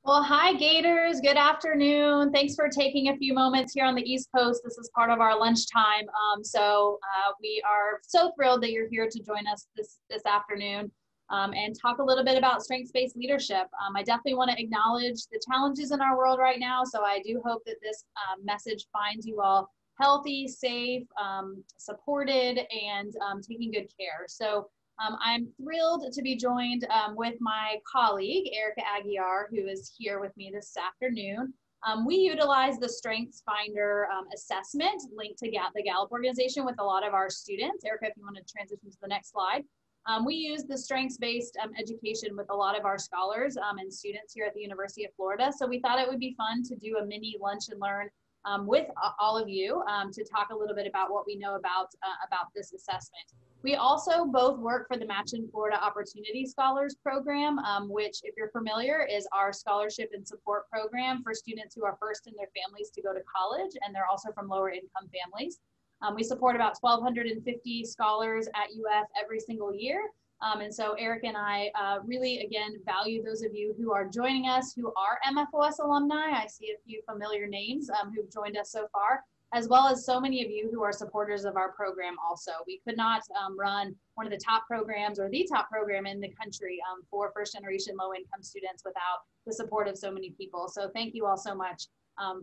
Well, hi Gators, good afternoon. Thanks for taking a few moments here on the East Coast. This is part of our lunchtime. We are so thrilled that you're here to join us this afternoon and talk a little bit about strengths-based leadership. I definitely want to acknowledge the challenges in our world right now. So I do hope that this message finds you all healthy, safe, supported, and taking good care. I'm thrilled to be joined with my colleague, 𝗦𝗲𝗷𝗲𝗲𝗲, who is here with me this afternoon. We utilize the Strengthsfinder assessment linked to the Gallup organization with a lot of our students. Erica, if you want to transition to the next slide. We use the strengths-based education with a lot of our scholars and students here at the University of Florida. So we thought it would be fun to do a mini lunch and learn with all of you to talk a little bit about what we know about this assessment. We also both work for the Machen Florida Opportunity Scholars Program, which, if you're familiar, is our scholarship and support program for students who are first in their families to go to college, and they're also from lower income families. We support about 1,250 scholars at UF every single year. And so Eric and I really, again, value those of you who are joining us who are MFOS alumni. I see a few familiar names who've joined us so far, as well as so many of you who are supporters of our program also. We could not run one of the top programs or the top program in the country for first-generation low-income students without the support of so many people. So thank you all so much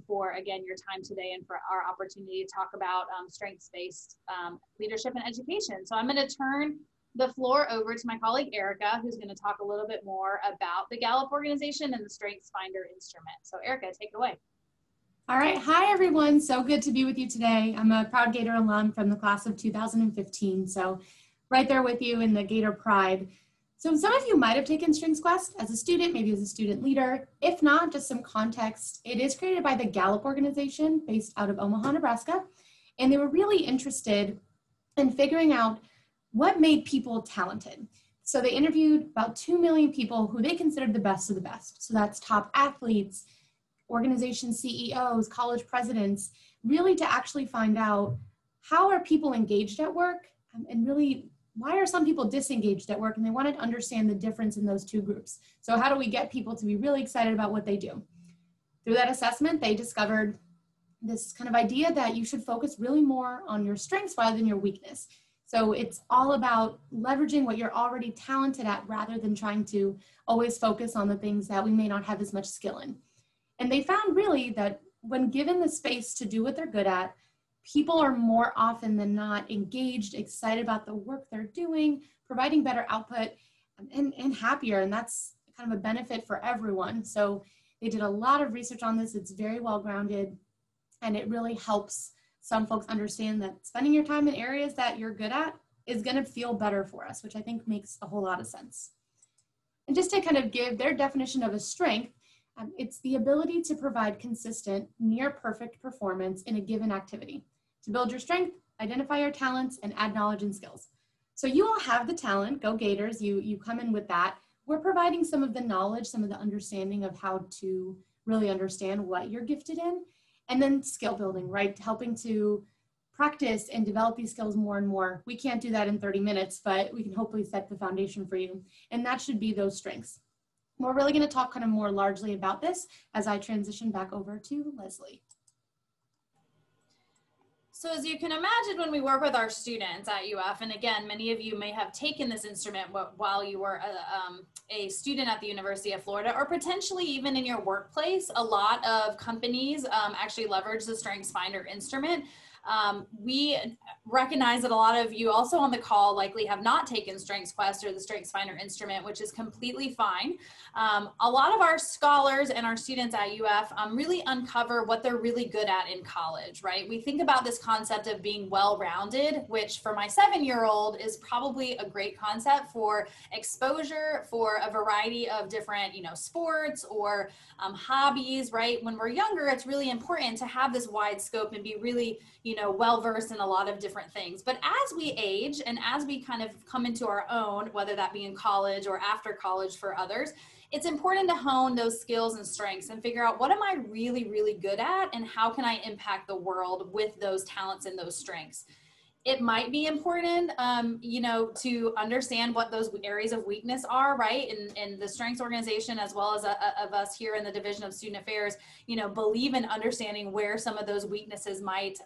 for, again, your time today and for our opportunity to talk about strengths-based leadership and education. So I'm going to turn the floor over to my colleague, Erica, who's going to talk a little bit more about the Gallup organization and the Strengthsfinder instrument. So Erica, take it away. All right. Hi, everyone. So good to be with you today. I'm a proud Gator alum from the class of 2015. So right there with you in the Gator pride. So some of you might have taken Strengths Quest as a student, maybe as a student leader. If not, just some context. It is created by the Gallup organization based out of Omaha, Nebraska. And they were really interested in figuring out what made people talented. So they interviewed about 2 million people who they considered the best of the best. So that's top athletes, organization CEOs, college presidents, really to actually find out how are people engaged at work and really why are some people disengaged at work, and they wanted to understand the difference in those two groups. So how do we get people to be really excited about what they do? Through that assessment, they discovered this kind of idea that you should focus really more on your strengths rather than your weakness. So it's all about leveraging what you're already talented at rather than trying to always focus on the things that we may not have as much skill in. And they found really that when given the space to do what they're good at, people are more often than not engaged, excited about the work they're doing, providing better output, and happier. And that's kind of a benefit for everyone. So they did a lot of research on this. It's very well grounded, and it really helps some folks understand that spending your time in areas that you're good at is going to feel better for us, which I think makes a whole lot of sense. And just to kind of give their definition of a strength, it's the ability to provide consistent, near perfect performance in a given activity. To build your strength, identify your talents, and add knowledge and skills. So you all have the talent, go Gators, you come in with that. We're providing some of the knowledge, some of the understanding of how to really understand what you're gifted in. And then skill building, right? Helping to practice and develop these skills more and more. We can't do that in 30 minutes, but we can hopefully set the foundation for you. And that should be those strengths. We're really going to talk kind of more largely about this as I transition back over to Leslie. So as you can imagine, when we work with our students at UF, and again, many of you may have taken this instrument while you were a student at the University of Florida, or potentially even in your workplace, a lot of companies actually leverage the Strengthsfinder instrument. We recognize that a lot of you also on the call likely have not taken Strengths Quest or the Strengthsfinder instrument, which is completely fine. A lot of our scholars and our students at UF really uncover what they're really good at in college, right? We think about this concept of being well-rounded, which for my 7-year-old is probably a great concept for exposure for a variety of different, sports or hobbies, right? When we're younger, it's really important to have this wide scope and be really, well-versed in a lot of different things. But as we age and as we kind of come into our own, whether that be in college or after college for others, it's important to hone those skills and strengths and figure out what am I really, really good at and how can I impact the world with those talents and those strengths. it might be important, you know, to understand what those areas of weakness are, right? And the strengths organization, as well as of us here in the Division of Student Affairs, you know, believe in understanding where some of those weaknesses might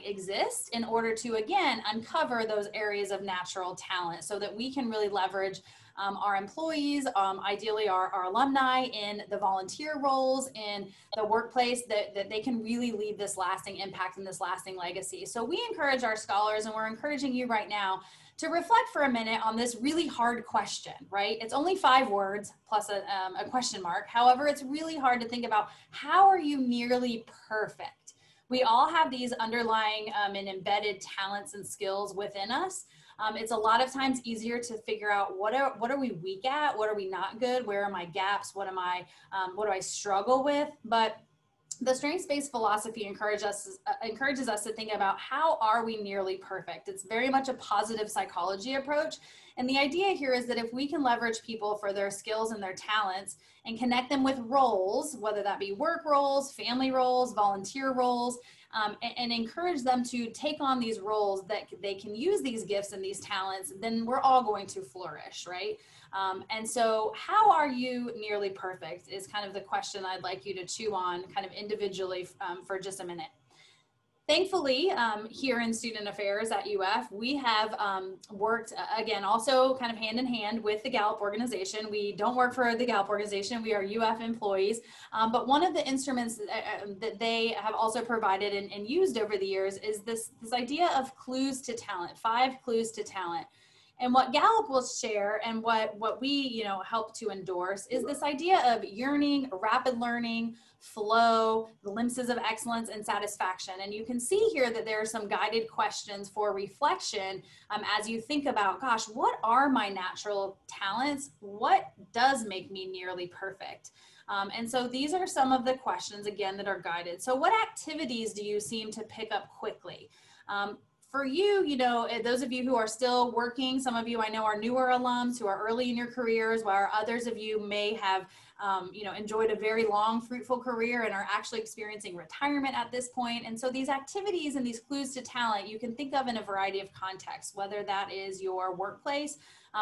exist in order to, again, uncover those areas of natural talent so that we can really leverage our employees, ideally our alumni in the volunteer roles in the workplace, that they can really leave this lasting impact and this lasting legacy. So we encourage our scholars, and we're encouraging you right now to reflect for a minute on this really hard question, right? It's only 5 words plus a question mark. However, it's really hard to think about, how are you nearly perfect? We all have these underlying and embedded talents and skills within us. It's a lot of times easier to figure out what are we weak at, what are we not good, where are my gaps, what do I struggle with. But the strengths-based philosophy encourages us to think about, how are we nearly perfect? It's very much a positive psychology approach. And the idea here is that if we can leverage people for their skills and their talents and connect them with roles, whether that be work roles, family roles, volunteer roles, and encourage them to take on these roles that they can use these gifts and these talents, then we're all going to flourish, right? And so how are you nearly perfect is kind of the question I'd like you to chew on kind of individually for just a minute. Thankfully, here in Student Affairs at UF, we have worked, again, also kind of hand in hand with the Gallup organization. We don't work for the Gallup organization, we are UF employees, but one of the instruments that they have also provided and used over the years is this idea of clues to talent, 5 clues to talent. And what Gallup will share, and what we, you know, help to endorse, is this idea of yearning, rapid learning, flow, glimpses of excellence, and satisfaction. And you can see here that there are some guided questions for reflection as you think about, gosh, what are my natural talents? What does make me nearly perfect? And so these are some of the questions, again, that are guided. So what activities do you seem to pick up quickly? For you, you know, those of you who are still working, some of you I know are newer alums who are early in your careers, while others of you may have, you know, enjoyed a very long, fruitful career and are actually experiencing retirement at this point. And so these activities and these clues to talent, you can think of in a variety of contexts, whether that is your workplace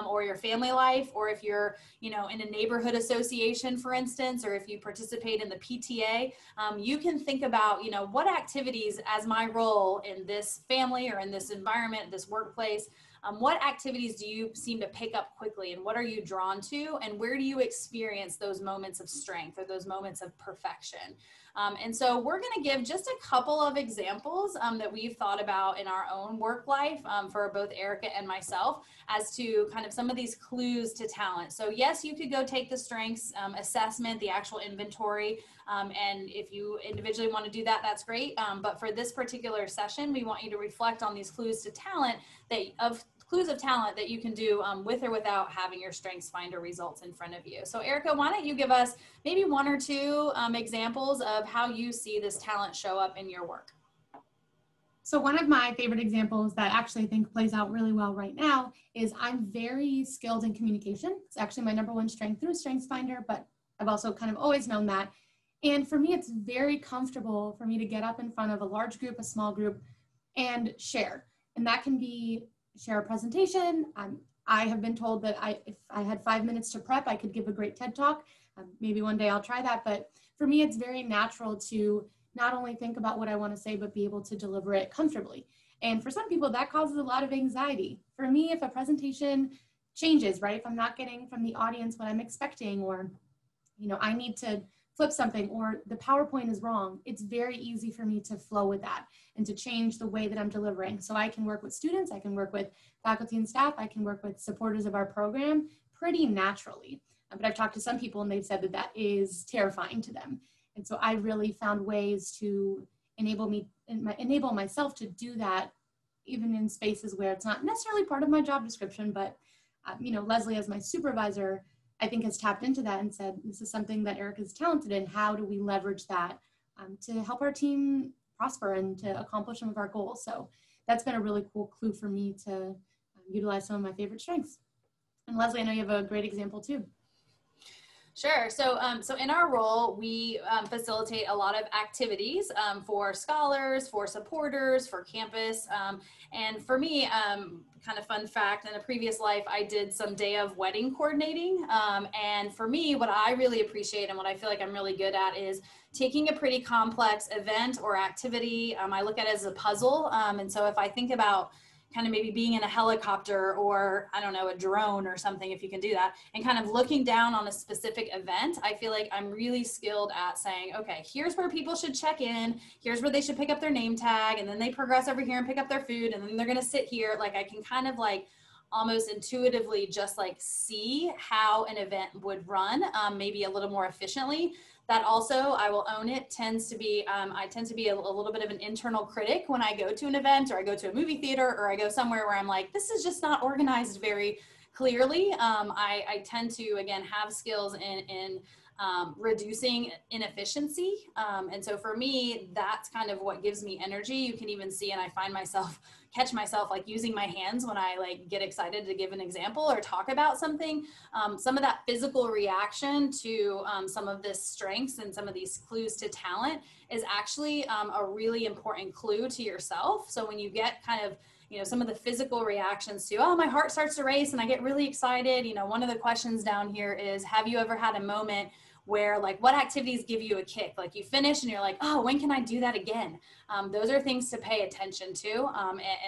or your family life, or if you're, you know, in a neighborhood association, for instance, or if you participate in the PTA, you can think about, you know, what activities as my role in this family or in this environment, this workplace, what activities do you seem to pick up quickly, and what are you drawn to, and where do you experience those moments of strength or those moments of perfection? And so we're going to give just a couple of examples that we've thought about in our own work life for both Erica and myself as to kind of some of these clues to talent. So yes, you could go take the strengths assessment, the actual inventory, and if you individually want to do that, that's great. But for this particular session, we want you to reflect on these clues to talent clues of talent that you can do with or without having your Strengthsfinder results in front of you. So Erica, why don't you give us maybe 1 or 2 examples of how you see this talent show up in your work? So one of my favorite examples that actually I think plays out really well right now is I'm very skilled in communication. It's actually my #1 strength through Strengthsfinder, but I've also kind of always known that. And for me, it's very comfortable for me to get up in front of a large group, a small group, and share. And that can be share a presentation. I have been told that if I had 5 minutes to prep, I could give a great TED Talk. Maybe one day I'll try that. But for me, it's very natural to not only think about what I want to say, but be able to deliver it comfortably. And for some people, that causes a lot of anxiety. For me, if a presentation changes, right? If I'm not getting from the audience what I'm expecting, or, you know, I need to flip something, or the PowerPoint is wrong, it's very easy for me to flow with that and to change the way that I'm delivering. So I can work with students, I can work with faculty and staff, I can work with supporters of our program pretty naturally. But I've talked to some people and they've said that that is terrifying to them. And so I really found ways to enable myself to do that, even in spaces where it's not necessarily part of my job description, but you know, Leslie as my supervisor, I think has tapped into that and said, this is something that Erica's talented in. How do we leverage that to help our team prosper and to accomplish some of our goals? So that's been a really cool clue for me to utilize some of my favorite strengths. And Leslie, I know you have a great example too. Sure. So in our role, we facilitate a lot of activities for scholars, for supporters, for campus. And for me, kind of fun fact, in a previous life, I did some day of wedding coordinating. And for me, what I really appreciate and what I feel like I'm really good at is taking a pretty complex event or activity. I look at it as a puzzle. And so if I think about kind of maybe being in a helicopter or I don't know, a drone or something, if you can do that, and kind of looking down on a specific event, I feel like I'm really skilled at saying, okay, here's where people should check in, here's where they should pick up their name tag, and then they progress over here and pick up their food, and then they're gonna sit here. Like I can kind of like almost intuitively just like see how an event would run, maybe a little more efficiently. That also, I will own it, tends to be, I tend to be a little bit of an internal critic when I go to an event or I go to a movie theater or I go somewhere where I'm like, this is just not organized very clearly. I tend to, again, have skills in reducing inefficiency. And so for me, that's kind of what gives me energy. You can even see, and I find myself, catch myself like using my hands when I like get excited to give an example or talk about something. Some of that physical reaction to some of this strengths and some of these clues to talent is actually a really important clue to yourself. So when you get kind of, you know, some of the physical reactions to, oh, my heart starts to race and I get really excited. You know, one of the questions down here is, have you ever had a moment where like what activities give you a kick? Like you finish and you're like, oh, when can I do that again? Those are things to pay attention to,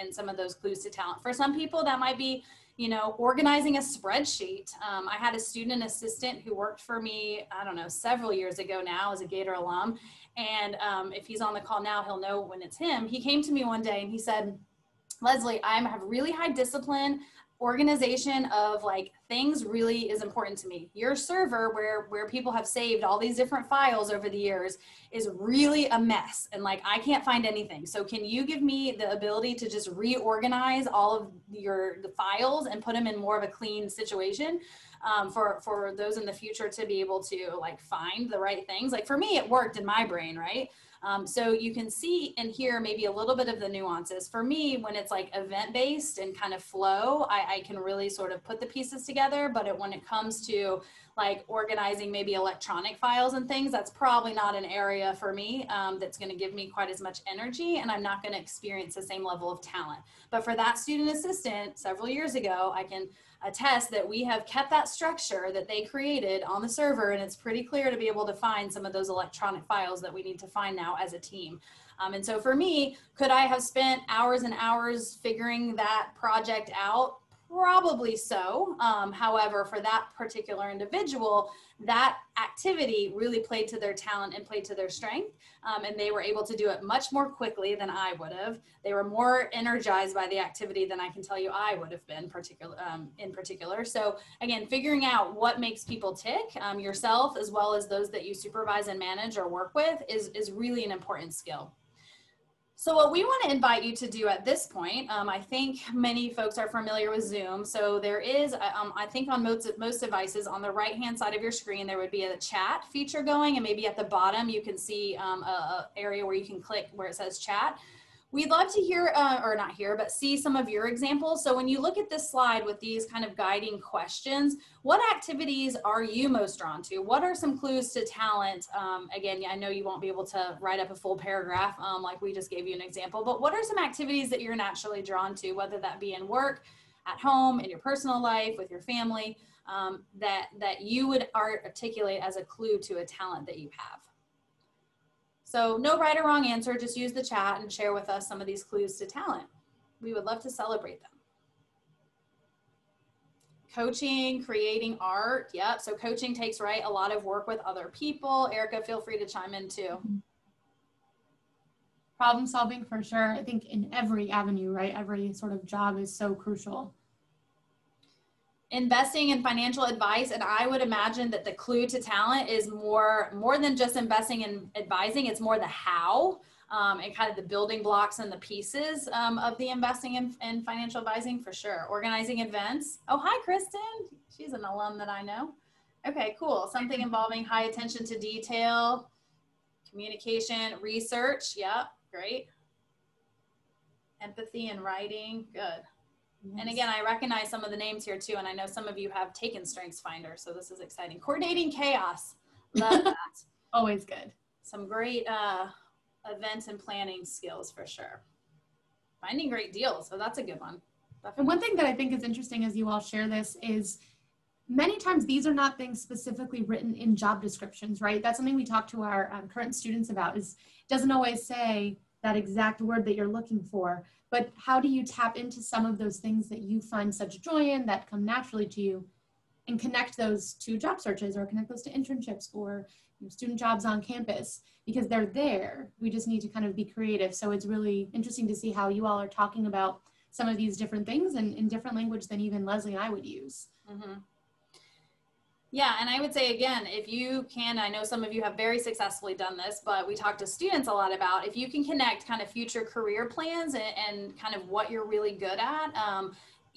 and some of those clues to talent. For some people that might be, you know, organizing a spreadsheet. I had a student assistant who worked for me, I don't know, several years ago now as a Gator alum. And if he's on the call now, he'll know when it's him. He came to me one day and he said, Leslie, I have really high discipline. Organization of like things really is important to me. Your server where people have saved all these different files over the years is really a mess and like I can't find anything. So can you give me the ability to just reorganize all of the files and put them in more of a clean situation for those in the future to be able to like find the right things? Like for me, it worked in my brain, right? So you can see and hear maybe a little bit of the nuances. For me, when it's like event-based and kind of flow, I can really sort of put the pieces together, but when it comes to like organizing maybe electronic files and things, that's probably not an area for me that's gonna give me quite as much energy, and I'm not gonna experience the same level of talent. But for that student assistant several years ago, I can attest that we have kept that structure that they created on the server, and it's pretty clear to be able to find some of those electronic files that we need to find now as a team. And so for me, could I have spent hours and hours figuring that project out? Probably so. However, for that particular individual, that activity really played to their talent and played to their strength. And they were able to do it much more quickly than I would have. They were more energized by the activity than I can tell you I would have been in particular. So again, figuring out what makes people tick, yourself as well as those that you supervise and manage or work with is really an important skill. So what we want to invite you to do at this point, I think many folks are familiar with Zoom. So there is, I think on most devices on the right-hand side of your screen, there would be a chat feature going, and maybe at the bottom you can see a area where you can click where it says chat. We'd love to hear, or not hear, but see some of your examples. So when you look at this slide with these kind of guiding questions, what activities are you most drawn to? What are some clues to talent? Again, I know you won't be able to write up a full paragraph like we just gave you an example, but what are some activities that you're naturally drawn to, whether that be in work, at home, in your personal life, with your family, that you would articulate as a clue to a talent that you have? So no right or wrong answer, just use the chat and share with us some of these clues to talent. We would love to celebrate them. Coaching, creating art. Yep, so coaching takes, right, a lot of work with other people. Erica, feel free to chime in too. Problem solving for sure. I think in every avenue, right? Every sort of job is so crucial. Investing in financial advice, and I would imagine that the clue to talent is more than just investing and advising. It's more the how and kind of the building blocks and the pieces of the investing and financial advising for sure. Organizing events. Oh, hi, Kristen. She's an alum that I know. Okay, cool. Something involving high attention to detail, communication, research. Yep, great. Empathy and writing. Good. Yes. And again, I recognize some of the names here too, and I know some of you have taken Strengthsfinder, so this is exciting. Coordinating chaos, love that. Always good. Some great event and planning skills for sure. Finding great deals, so that's a good one. Definitely. And one thing that I think is interesting as you all share this is many times these are not things specifically written in job descriptions, right? That's something we talk to our current students about, is it doesn't always say that exact word that you're looking for, but how do you tap into some of those things that you find such joy in that come naturally to you and connect those to job searches or connect those to internships or student jobs on campus, because they're there. We just need to kind of be creative. So it's really interesting to see how you all are talking about some of these different things and in different language than even Leslie and I would use. Mm-hmm. Yeah, and I would say, again, if you can, I know some of you have very successfully done this, but we talk to students a lot about, if you can connect kind of future career plans and kind of what you're really good at,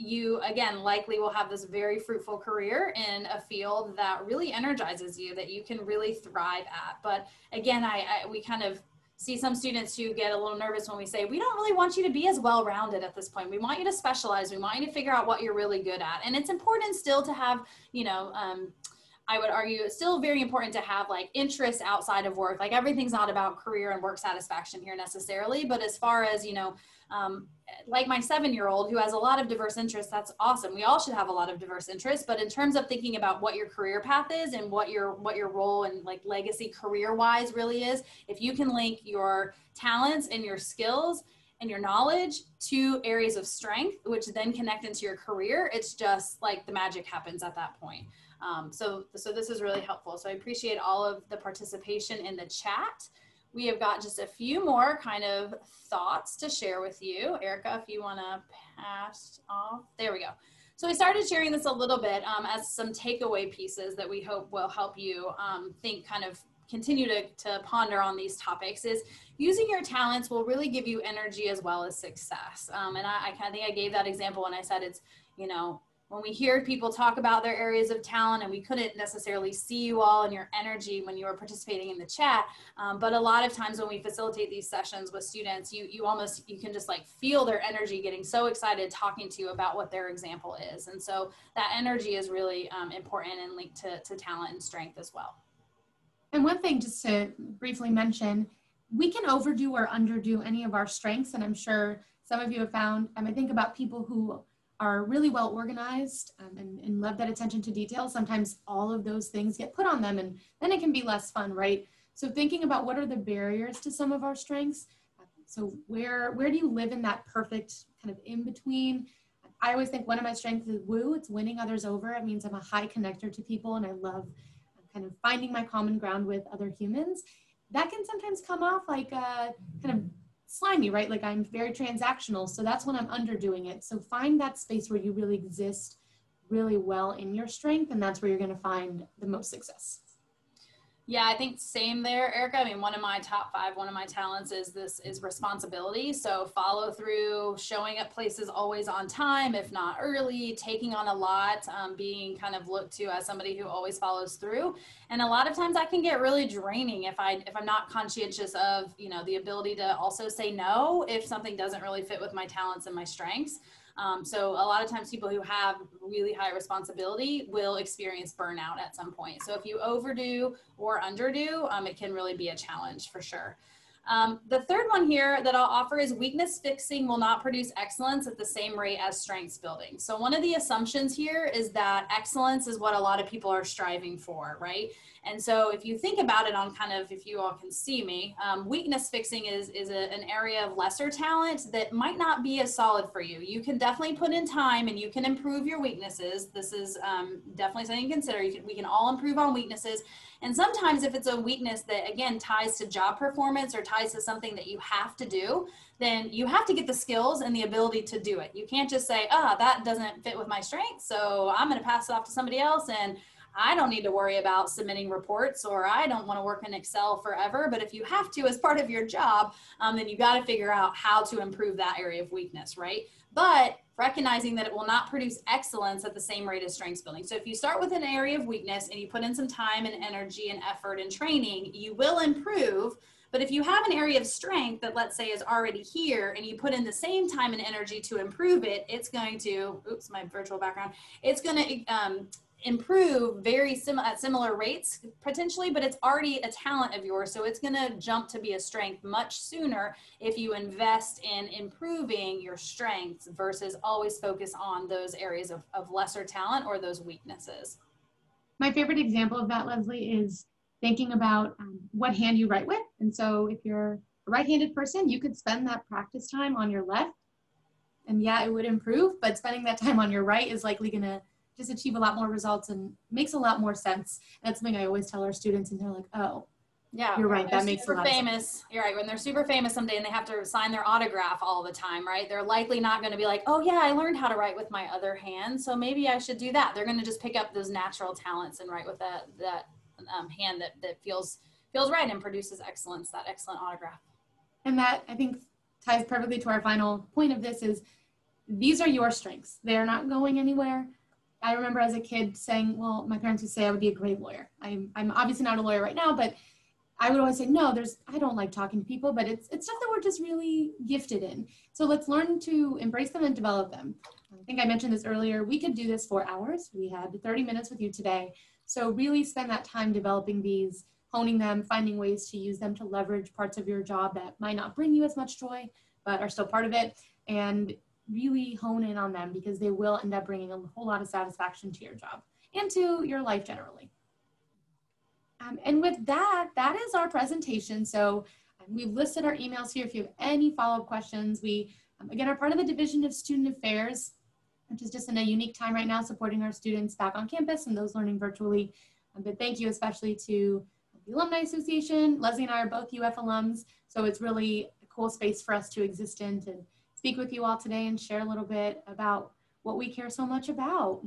you, again, likely will have this very fruitful career in a field that really energizes you, that you can really thrive at. But again, we kind of see some students who get a little nervous when we say, we don't really want you to be as well-rounded at this point. We want you to specialize. We want you to figure out what you're really good at. And it's important still to have, I would argue it's still very important to have like interests outside of work. Like everything's not about career and work satisfaction here necessarily, but as far as, like my 7-year-old who has a lot of diverse interests, that's awesome. We all should have a lot of diverse interests, but in terms of thinking about what your career path is and what your role and like legacy career wise really is, if you can link your talents and your skills and your knowledge to areas of strength, which then connect into your career, it's just like the magic happens at that point. So this is really helpful. So I appreciate all of the participation in the chat. We have got just a few more kind of thoughts to share with you. Erica, if you want to pass off. There we go. So we started sharing this a little bit as some takeaway pieces that we hope will help you think, kind of continue to ponder on these topics. Is using your talents will really give you energy as well as success. And I kind of think I gave that example when I said it's, when we hear people talk about their areas of talent, and we couldn't necessarily see you all and your energy when you were participating in the chat, but a lot of times when we facilitate these sessions with students, you can just like feel their energy getting so excited talking to you about what their example is. And so that energy is really important and linked to talent and strength as well. And one thing just to briefly mention, we can overdo or underdo any of our strengths. And I'm sure some of you have found, I think about people who are really well organized and love that attention to detail. Sometimes all of those things get put on them, and then it can be less fun, right? So thinking about what are the barriers to some of our strengths. So where do you live in that perfect kind of in between? I always think one of my strengths is woo. It's winning others over. It means I'm a high connector to people, and I love kind of finding my common ground with other humans. That can sometimes come off like kind of slimy, right? Like I'm very transactional. So that's when I'm underdoing it. So find that space where you really exist really well in your strength, and that's where you're going to find the most success. Yeah, I think same there, Erica. I mean, one of my top 5, one of my talents is responsibility. So follow through, showing up places always on time, if not early, taking on a lot, being kind of looked to as somebody who always follows through. And a lot of times that can get really draining if I'm not conscientious of, the ability to also say no if something doesn't really fit with my talents and my strengths. So a lot of times people who have really high responsibility will experience burnout at some point. So if you overdo or underdo, it can really be a challenge for sure. The third one here that I'll offer is weakness fixing will not produce excellence at the same rate as strengths building. So one of the assumptions here is that excellence is what a lot of people are striving for, right? And so if you think about it on kind of, if you all can see me, weakness fixing is an area of lesser talent that might not be as solid for you. You can definitely put in time and you can improve your weaknesses. This is definitely something to consider. We can all improve on weaknesses. And sometimes if it's a weakness that, again, ties to job performance or ties to something that you have to do, then you have to get the skills and the ability to do it. You can't just say, that doesn't fit with my strengths, so I'm going to pass it off to somebody else, and I don't need to worry about submitting reports, or I don't want to work in Excel forever. But if you have to as part of your job, then you got to figure out how to improve that area of weakness, right? But recognizing that it will not produce excellence at the same rate as strengths building. So if you start with an area of weakness and you put in some time and energy and effort and training, you will improve, But if you have an area of strength that, let's say, is already here, and you put in the same time and energy to improve it, it's going to, oops, my virtual background, it's going to improve at similar rates potentially, but it's already a talent of yours. So it's going to jump to be a strength much sooner if you invest in improving your strengths versus always focus on those areas of lesser talent or those weaknesses. My favorite example of that, Leslie, is thinking about what hand you write with. And so if you're a right-handed person, you could spend that practice time on your left, and yeah, it would improve, but spending that time on your right is likely going to just achieve a lot more results and makes a lot more sense. That's something I always tell our students, and they're like, oh, yeah, you're right, that makes a lot of sense. You're right, when they're super famous someday and they have to sign their autograph all the time, right? They're likely not going to be like, oh yeah, I learned how to write with my other hand, so maybe I should do that. They're going to just pick up those natural talents and write with that hand that feels right and produces excellence, that excellent autograph. And that, I think, ties perfectly to our final point of this is, these are your strengths. They're not going anywhere. I remember as a kid saying, well, my parents would say I would be a great lawyer. I'm obviously not a lawyer right now, but I would always say, no, I don't like talking to people, but it's stuff that we're just really gifted in. So let's learn to embrace them and develop them. I think I mentioned this earlier. We could do this for hours. We had 30 minutes with you today. So really spend that time developing these, honing them, finding ways to use them to leverage parts of your job that might not bring you as much joy, but are still part of it. And really hone in on them, because they will end up bringing a whole lot of satisfaction to your job and to your life generally. And with that, that is our presentation. So we've listed our emails here if you have any follow-up questions. We, again, are part of the Division of Student Affairs, which is just in a unique time right now supporting our students back on campus and those learning virtually. But thank you especially to the Alumni Association. Leslie and I are both UF alums, so it's really a cool space for us to exist in, to speak with you all today and share a little bit about what we care so much about.